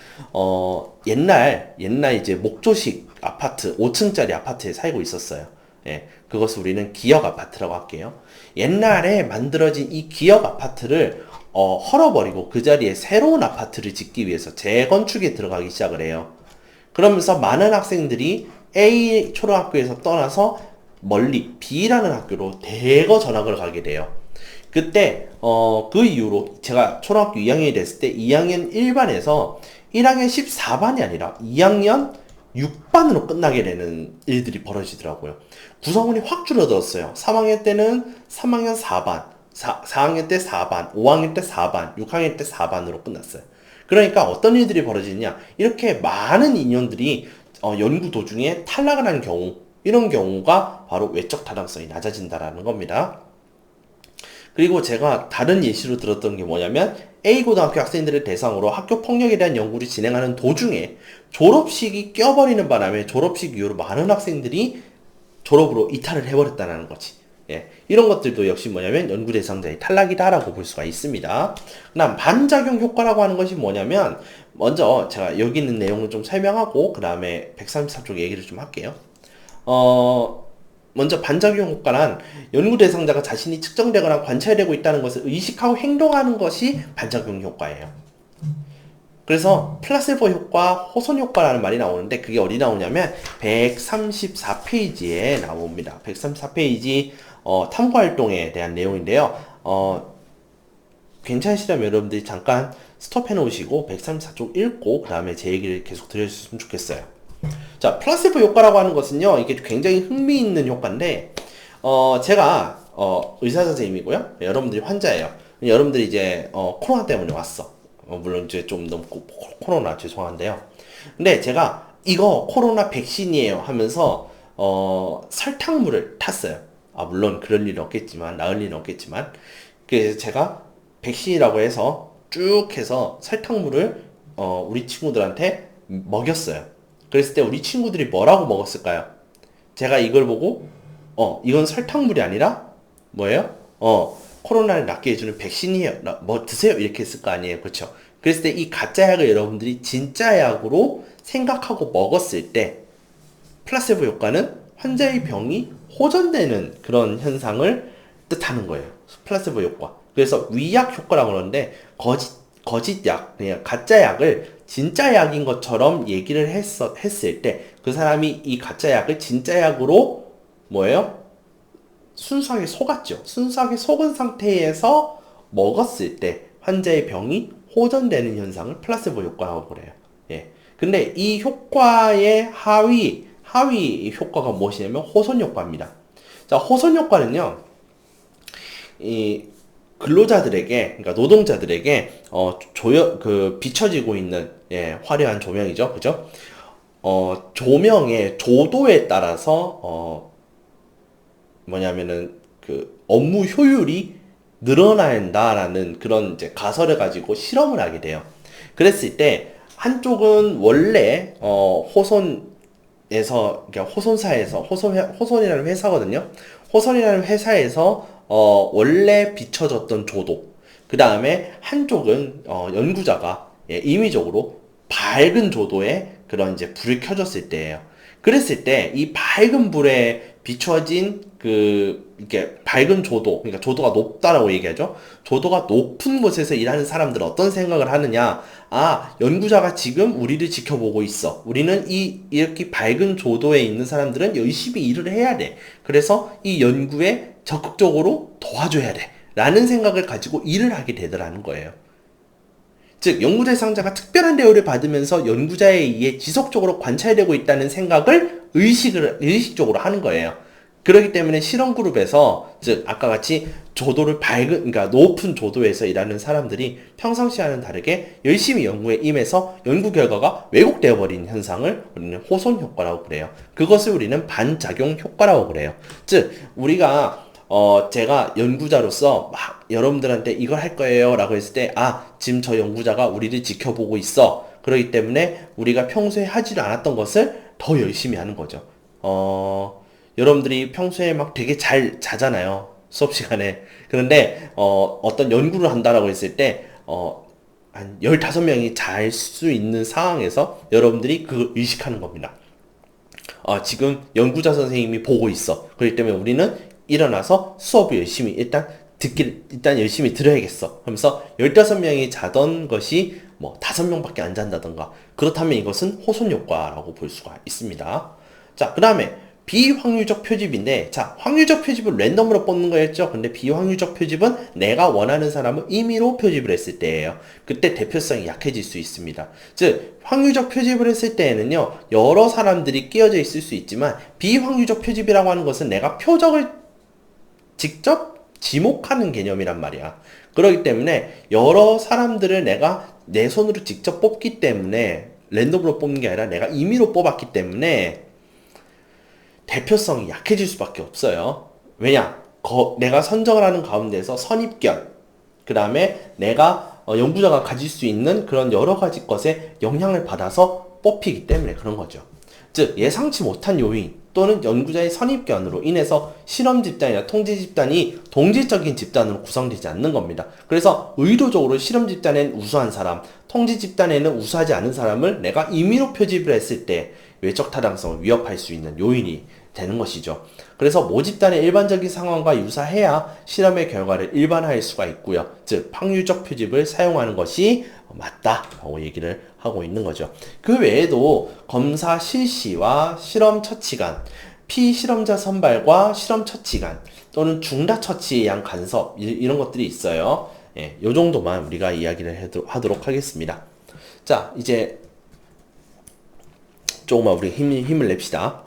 옛날 이제 목조식 아파트 5층짜리 아파트에 살고 있었어요. 예, 그것을 우리는 기역 아파트라고 할게요. 옛날에 만들어진 이 기역 아파트를 헐어버리고 그 자리에 새로운 아파트를 짓기 위해서 재건축에 들어가기 시작을 해요. 그러면서 많은 학생들이 A 초등학교에서 떠나서 멀리 B라는 학교로 대거 전학을 가게 돼요. 그때 그 이후로 제가 초등학교 2학년이 됐을 때 2학년 1반에서 1학년 14반이 아니라 2학년 6반으로 끝나게 되는 일들이 벌어지더라고요. 구성원이 확 줄어들었어요. 3학년 때는 3학년 4반, 4학년 때 4반, 5학년 때 4반, 6학년 때 4반으로 끝났어요. 그러니까 어떤 일들이 벌어지느냐, 이렇게 많은 인원들이 연구 도중에 탈락을 하는 경우, 이런 경우가 바로 외적 타당성이 낮아진다라는 겁니다. 그리고 제가 다른 예시로 들었던 게 뭐냐면 A 고등학교 학생들을 대상으로 학교 폭력에 대한 연구를 진행하는 도중에 졸업식이 껴버리는 바람에 졸업식 이후로 많은 학생들이 졸업으로 이탈을 해버렸다는 거지. 예, 이런 것들도 역시 뭐냐면 연구 대상자의 탈락이다라고 볼 수가 있습니다. 그다음 반작용 효과라고 하는 것이 뭐냐면 먼저 제가 여기 있는 내용을 좀 설명하고 그 다음에 134쪽 얘기를 좀 할게요. 먼저 반작용 효과란 연구 대상자가 자신이 측정되거나 관찰되고 있다는 것을 의식하고 행동하는 것이 반작용 효과예요. 그래서 플라세보 효과, 호손 효과라는 말이 나오는데 그게 어디 나오냐면 134페이지에 나옵니다. 134페이지 탐구활동에 대한 내용인데요. 괜찮으시다면 여러분들이 잠깐 스톱해 놓으시고 134쪽 읽고 그 다음에 제 얘기를 계속 들려주셨으면 좋겠어요. 자, 플라세보 효과라고 하는 것은요, 이게 굉장히 흥미있는 효과인데, 제가, 의사 선생님이고요. 여러분들이 환자예요. 여러분들이 이제, 코로나 때문에 왔어. 물론 이제 좀 너무 코로나 죄송한데요. 근데 제가 이거 코로나 백신이에요 하면서, 설탕물을 탔어요. 아, 물론 그럴 일은 없겠지만, 나을 일은 없겠지만. 그래서 제가 백신이라고 해서 쭉 해서 설탕물을, 우리 친구들한테 먹였어요. 그랬을 때 우리 친구들이 뭐라고 먹었을까요? 제가 이걸 보고 이건 설탕물이 아니라 뭐예요? 코로나를 낫게 해주는 백신이에요. 뭐 드세요. 이렇게 했을 거 아니에요. 그렇죠? 그랬을 때 이 가짜 약을 여러분들이 진짜 약으로 생각하고 먹었을 때 플라세보 효과는 환자의 병이 호전되는 그런 현상을 뜻하는 거예요. 플라세보 효과. 그래서 위약 효과라고 그러는데 거짓 약, 그냥 가짜 약을 진짜 약인 것처럼 얘기를 했을 때 그 사람이 이 가짜 약을 진짜 약으로 뭐예요? 순수하게 속았죠. 순수하게 속은 상태에서 먹었을 때 환자의 병이 호전되는 현상을 플라세보 효과라고 그래요. 예. 근데 이 효과의 하위 효과가 무엇이냐면 호손 효과입니다. 자, 호손 효과는요, 이 근로자들에게, 그러니까 노동자들에게 비춰지고 있는 화려한 조명이죠, 그죠? 조명의 조도에 따라서 뭐냐면은 그 업무 효율이 늘어난다라는 그런 이제 가설을 가지고 실험을 하게 돼요. 그랬을 때 한쪽은 원래 그러니까 호손이라는 회사거든요. 호손이라는 회사에서 원래 비춰졌던 조도. 그 다음에 한쪽은 연구자가 임의적으로 밝은 조도에 그런 이제 불을 켜줬을 때예요. 그랬을 때 이 밝은 불에 비춰진 이게 밝은 조도, 그러니까 조도가 높다라고 얘기하죠. 조도가 높은 곳에서 일하는 사람들은 어떤 생각을 하느냐? 아, 연구자가 지금 우리를 지켜보고 있어. 우리는 이렇게 밝은 조도에 있는 사람들은 열심히 일을 해야 돼. 그래서 이 연구에 적극적으로 도와줘야 돼. 라는 생각을 가지고 일을 하게 되더라는 거예요. 즉, 연구 대상자가 특별한 대우를 받으면서 연구자에 의해 지속적으로 관찰되고 있다는 생각을 의식적으로 하는 거예요. 그렇기 때문에 실험 그룹에서, 즉, 아까 같이 그러니까 높은 조도에서 일하는 사람들이 평상시와는 다르게 열심히 연구에 임해서 연구 결과가 왜곡되어 버린 현상을 우리는 호손 효과라고 그래요. 그것을 우리는 반작용 효과라고 그래요. 즉, 제가 연구자로서 막 여러분들한테 이걸 할 거예요 라고 했을 때, 지금 저 연구자가 우리를 지켜보고 있어. 그렇기 때문에 우리가 평소에 하지도 않았던 것을 더 열심히 하는 거죠. 여러분들이 평소에 막 되게 잘 자잖아요. 수업 시간에. 그런데, 어떤 연구를 한다라고 했을 때, 한 15명이 잘 수 있는 상황에서 여러분들이 그걸 의식하는 겁니다. 지금 연구자 선생님이 보고 있어. 그렇기 때문에 우리는 일어나서 수업을 열심히 일단 열심히 들어야겠어 하면서 15명이 자던 것이 뭐 5명밖에 안 잔다던가, 그렇다면 이것은 호손 효과라고 볼 수가 있습니다. 자, 그 다음에 비확률적 표집인데, 자, 확률적 표집을 랜덤으로 뽑는 거였죠. 근데 비확률적 표집은 내가 원하는 사람을 임의로 표집을 했을 때예요. 그때 대표성이 약해질 수 있습니다. 즉, 확률적 표집을 했을 때에는요, 여러 사람들이 끼어져 있을 수 있지만, 비확률적 표집이라고 하는 것은 내가 표적을 직접 지목하는 개념이란 말이야. 그렇기 때문에 여러 사람들을 내가 내 손으로 직접 뽑기 때문에, 랜덤으로 뽑는 게 아니라 내가 임의로 뽑았기 때문에 대표성이 약해질 수밖에 없어요. 왜냐? 내가 선정을 하는 가운데서 선입견, 그 다음에 내가 연구자가 가질 수 있는 그런 여러 가지 것에 영향을 받아서 뽑히기 때문에 그런 거죠. 즉 예상치 못한 요인 또는 연구자의 선입견으로 인해서 실험 집단이나 통제 집단이 동질적인 집단으로 구성되지 않는 겁니다. 그래서 의도적으로 실험 집단엔 우수한 사람, 통제 집단에는 우수하지 않은 사람을 내가 임의로 표집을 했을 때 외적 타당성을 위협할 수 있는 요인이 되는 것이죠. 그래서 모집단의 일반적인 상황과 유사해야 실험의 결과를 일반화할 수가 있고요. 즉 확률적 표집을 사용하는 것이 맞다라고 얘기를 하고 있는 거죠. 그 외에도 검사 실시와 실험 처치관, 피실험자 선발과 실험 처치관 또는 중다 처치에 의한 간섭 이런 것들이 있어요. 예, 요 정도만 우리가 이야기를 하도록 하겠습니다. 자, 이제 조금만 우리 힘을 냅시다.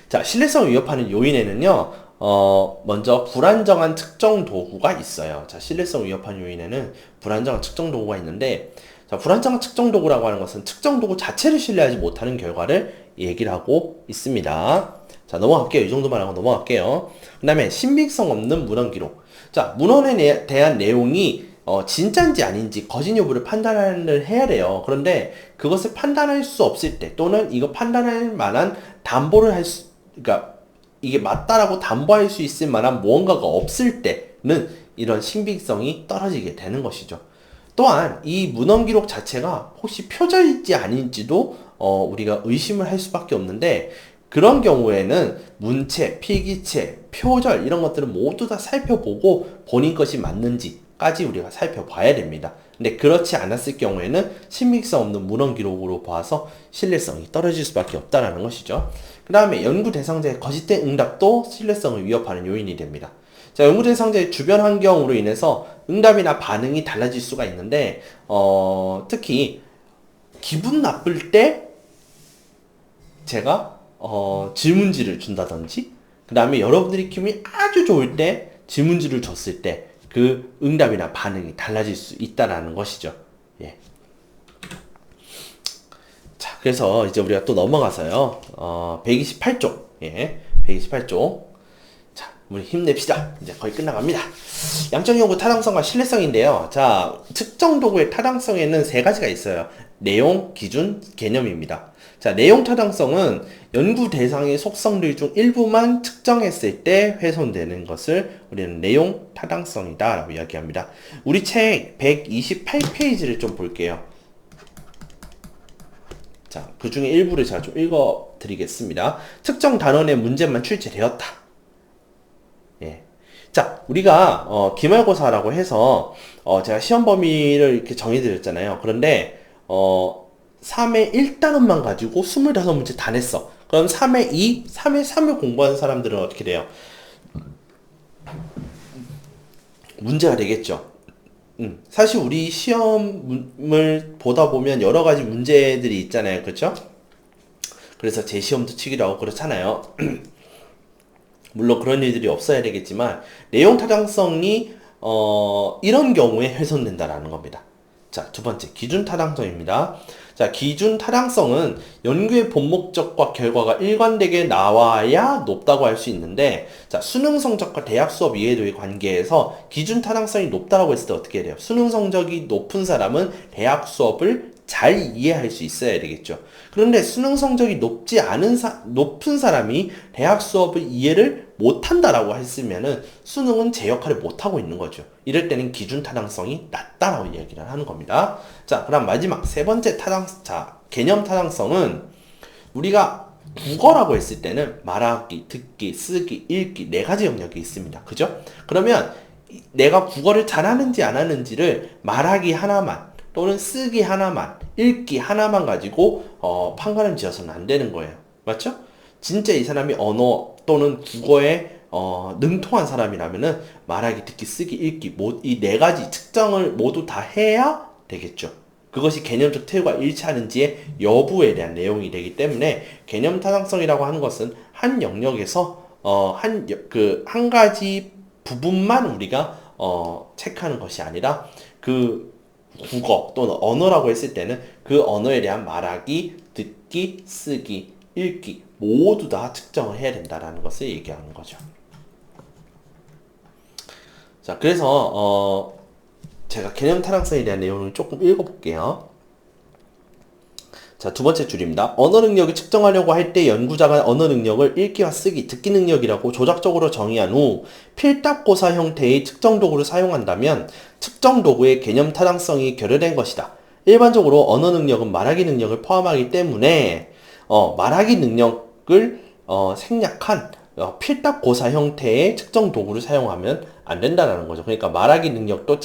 자, 신뢰성을 위협하는 요인에는요, 먼저 불안정한 측정 도구가 있어요. 자, 신뢰성을 위협하는 요인에는 불안정한 측정 도구가 있는데, 자, 불안정한 측정 도구라고 하는 것은 측정 도구 자체를 신뢰하지 못하는 결과를 얘기를 하고 있습니다. 자, 넘어갈게요. 이 정도만 하고 넘어갈게요. 그 다음에 신빙성 없는 문헌 기록. 자, 문헌에 대한 내용이 진짜인지 아닌지 거짓 여부를 판단을 해야 돼요. 그런데 그것을 판단할 수 없을 때 또는 이거 판단할 만한 담보를 그러니까 이게 맞다라고 담보할 수 있을 만한 무언가가 없을 때는 이런 신빙성이 떨어지게 되는 것이죠. 또한 이 문헌 기록 자체가 혹시 표절일지 아닌지도 우리가 의심을 할 수밖에 없는데 그런 경우에는 문체, 필기체, 표절 이런 것들은 모두 다 살펴보고 본인 것이 맞는지까지 우리가 살펴봐야 됩니다. 근데 그렇지 않았을 경우에는 신빙성 없는 문헌 기록으로 봐서 신뢰성이 떨어질 수밖에 없다는 것이죠. 그 다음에 연구 대상자의 거짓된 응답도 신뢰성을 위협하는 요인이 됩니다. 자, 연구 대상자의 주변 환경으로 인해서 응답이나 반응이 달라질 수가 있는데 특히 기분 나쁠 때 제가 질문지를 준다든지 그 다음에 여러분들이 기분이 아주 좋을 때 질문지를 줬을 때 그 응답이나 반응이 달라질 수 있다라는 것이죠. 예. 자, 그래서 이제 우리가 또 넘어가서요. 128쪽. 예. 128쪽. 자, 우리 힘냅시다. 이제 거의 끝나갑니다. 양적 연구 타당성과 신뢰성인데요. 자, 특정 도구의 타당성에는 세 가지가 있어요. 내용, 기준, 개념입니다. 자, 내용 타당성은 연구 대상의 속성들 중 일부만 측정했을 때 훼손되는 것을 우리는 내용 타당성이다 라고 이야기합니다. 우리 책 128페이지를 좀 볼게요. 자, 그 중에 일부를 제가 좀 읽어 드리겠습니다. 특정 단원의 문제만 출제되었다. 예. 자, 우리가 기말고사라고 해서 제가 시험 범위를 이렇게 정해 드렸잖아요. 그런데 3회 1단원만 가지고 25문제 다 냈어. 그럼 3회 2, 3회 3을 공부하는 사람들은 어떻게 돼요? 문제가 되겠죠. 사실 우리 시험을 보다 보면 여러 가지 문제들이 있잖아요. 그렇죠? 그래서 재시험도 치기도 하고 그렇잖아요. 물론 그런 일들이 없어야 되겠지만 내용 타당성이 이런 경우에 훼손된다라는 겁니다. 자, 두 번째 기준 타당성입니다. 자, 기준 타당성은 연구의 본 목적과 결과가 일관되게 나와야 높다고 할 수 있는데, 자, 수능 성적과 대학 수업 이해도의 관계에서 기준 타당성이 높다라고 했을 때 어떻게 해야 돼요? 수능 성적이 높은 사람은 대학 수업을 잘 이해할 수 있어야 되겠죠. 그런데 수능 성적이 높은 사람이 대학 수업을 이해를 못한다라고 했으면은 수능은 제 역할을 못하고 있는 거죠. 이럴 때는 기준 타당성이 낮다라고 이야기를 하는 겁니다. 자, 그럼 마지막 세 번째 개념 타당성은 우리가 국어라고 했을 때는 말하기, 듣기, 쓰기, 읽기 네 가지 영역이 있습니다. 그죠? 그러면 내가 국어를 잘하는지 안 하는지를 말하기 하나만 또는 쓰기 하나만, 읽기 하나만 가지고 판가름 지어서는 안 되는 거예요. 맞죠? 진짜 이 사람이 언어 또는 국어에 능통한 사람이라면은 말하기, 듣기, 쓰기, 읽기 이 네 가지 측정을 모두 다 해야 되겠죠. 그것이 개념적 틀과 일치하는지의 여부에 대한 내용이 되기 때문에 개념 타당성이라고 하는 것은 한 영역에서 한 가지 부분만 우리가 체크하는 것이 아니라 그 국어 또는 언어라고 했을 때는 그 언어에 대한 말하기, 듣기, 쓰기, 읽기 모두 다 측정을 해야 된다라는 것을 얘기하는 거죠. 자, 그래서 제가 개념 타당성에 대한 내용을 조금 읽어볼게요. 자, 두 번째 줄입니다. 언어 능력을 측정하려고 할 때 연구자가 언어 능력을 읽기와 쓰기, 듣기 능력이라고 조작적으로 정의한 후 필답고사 형태의 측정 도구를 사용한다면 측정 도구의 개념 타당성이 결여된 것이다. 일반적으로 언어 능력은 말하기 능력을 포함하기 때문에 말하기 능력을 생략한 필답고사 형태의 측정 도구를 사용하면 안 된다는 거죠. 그러니까 말하기 능력도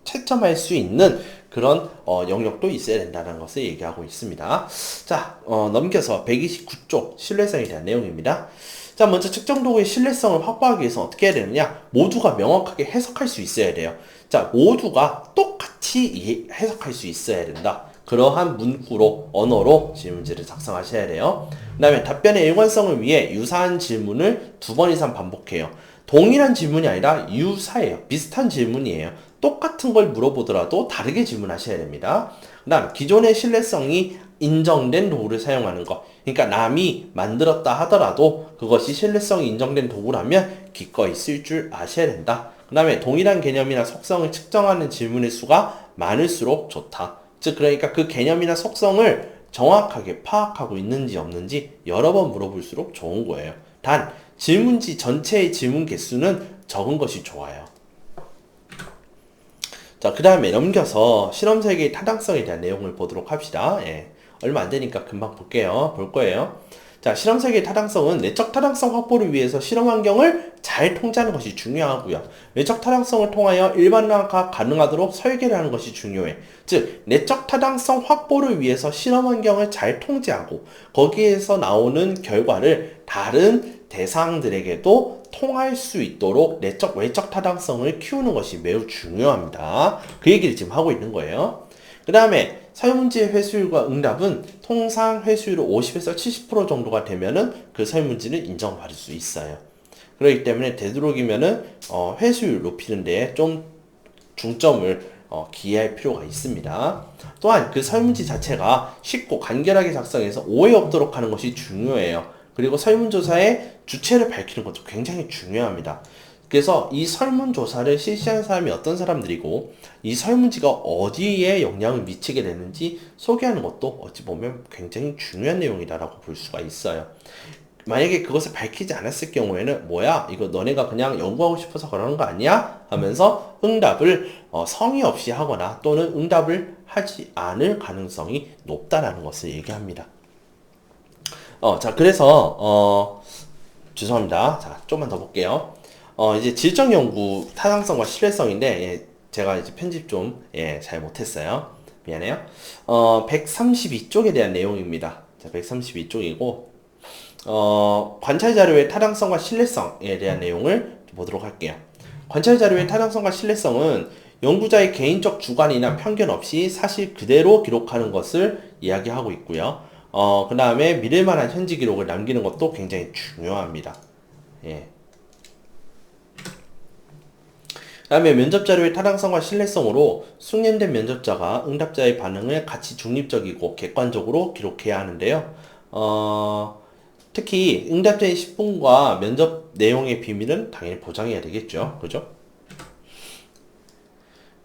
채점할 수 있는 그런 영역도 있어야 된다는 것을 얘기하고 있습니다. 자, 넘겨서 129쪽 신뢰성에 대한 내용입니다. 자, 먼저 측정 도구의 신뢰성을 확보하기 위해서 어떻게 해야 되느냐? 모두가 명확하게 해석할 수 있어야 돼요. 자, 모두가 똑같이 해석할 수 있어야 된다. 그러한 문구로, 언어로 질문지를 작성하셔야 돼요. 그 다음에 답변의 일관성을 위해 유사한 질문을 2번 이상 반복해요. 동일한 질문이 아니라 유사해요. 비슷한 질문이에요. 똑같은 걸 물어보더라도 다르게 질문하셔야 됩니다. 그 다음 기존의 신뢰성이 인정된 도구를 사용하는 것. 그러니까 남이 만들었다 하더라도 그것이 신뢰성이 인정된 도구라면 기꺼이 쓸 줄 아셔야 된다. 그 다음에 동일한 개념이나 속성을 측정하는 질문의 수가 많을수록 좋다. 즉 그러니까 그 개념이나 속성을 정확하게 파악하고 있는지 없는지 여러 번 물어볼수록 좋은 거예요. 단 질문지 전체의 질문 개수는 적은 것이 좋아요. 자, 그 다음에 넘겨서 실험 설계의 타당성에 대한 내용을 보도록 합시다. 예, 얼마 안 되니까 금방 볼 거예요. 자, 실험 설계의 타당성은 내적 타당성 확보를 위해서 실험 환경을 잘 통제하는 것이 중요하고요. 내적 타당성을 통하여 일반화가 가능하도록 설계를 하는 것이 중요해. 즉, 내적 타당성 확보를 위해서 실험 환경을 잘 통제하고 거기에서 나오는 결과를 다른 대상들에게도 통할 수 있도록 내적, 외적 타당성을 키우는 것이 매우 중요합니다. 그 얘기를 지금 하고 있는 거예요. 그 다음에 설문지의 회수율과 응답은 통상 회수율 50에서 70% 정도가 되면은 그 설문지는 인정받을 수 있어요. 그렇기 때문에 되도록이면은 회수율 높이는 데에 좀 중점을 기해할 필요가 있습니다. 또한 그 설문지 자체가 쉽고 간결하게 작성해서 오해 없도록 하는 것이 중요해요. 그리고 설문조사의 주체를 밝히는 것도 굉장히 중요합니다. 그래서 이 설문조사를 실시한 사람이 어떤 사람들이고 이 설문지가 어디에 영향을 미치게 되는지 소개하는 것도 어찌 보면 굉장히 중요한 내용이다라고 볼 수가 있어요. 만약에 그것을 밝히지 않았을 경우에는 뭐야? 이거 너네가 그냥 연구하고 싶어서 그러는 거 아니야? 하면서 응답을 성의 없이 하거나 또는 응답을 하지 않을 가능성이 높다라는 것을 얘기합니다. 자, 그래서 죄송합니다. 자, 좀만 더 볼게요. 이제 질적 연구 타당성과 신뢰성인데 제가 이제 편집 좀 잘 못했어요. 미안해요. 132쪽에 대한 내용입니다. 자, 132쪽이고 관찰 자료의 타당성과 신뢰성에 대한 내용을 보도록 할게요. 관찰 자료의 타당성과 신뢰성은 연구자의 개인적 주관이나 편견 없이 사실 그대로 기록하는 것을 이야기하고 있고요. 그 다음에 믿을 만한 현지 기록을 남기는 것도 굉장히 중요합니다. 예. 그 다음에 면접 자료의 타당성과 신뢰성으로 숙련된 면접자가 응답자의 반응을 같이 중립적이고 객관적으로 기록해야 하는데요. 특히 응답자의 10분과 면접 내용의 비밀은 당연히 보장해야 되겠죠. 그죠?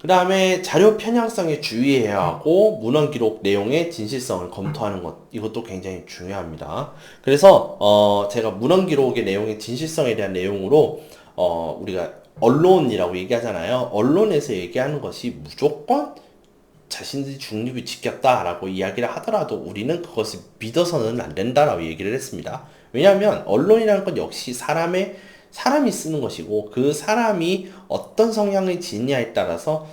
그 다음에 자료 편향성에 주의해야 하고 문헌 기록 내용의 진실성을 검토하는 것, 이것도 굉장히 중요합니다. 그래서 제가 문헌 기록의 내용의 진실성에 대한 내용으로 우리가 언론이라고 얘기하잖아요. 언론에서 얘기하는 것이 무조건 자신들이 중립을 지켰다라고 이야기를 하더라도 우리는 그것을 믿어서는 안 된다라고 얘기를 했습니다. 왜냐하면 언론이라는 건 역시 사람이 쓰는 것이고 그 사람이 어떤 성향을 지니냐에 따라서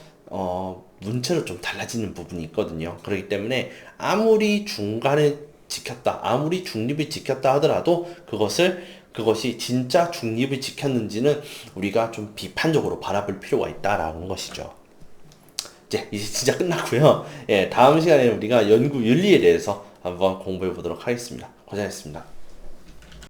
문체로 좀 달라지는 부분이 있거든요. 그렇기 때문에 아무리 중간을 지켰다, 아무리 중립을 지켰다 하더라도 그것이 진짜 중립을 지켰는지는 우리가 좀 비판적으로 바라볼 필요가 있다라는 것이죠. 이제 진짜 끝났고요. 다음 시간에 우리가 연구 윤리에 대해서 한번 공부해 보도록 하겠습니다. 고생하셨습니다.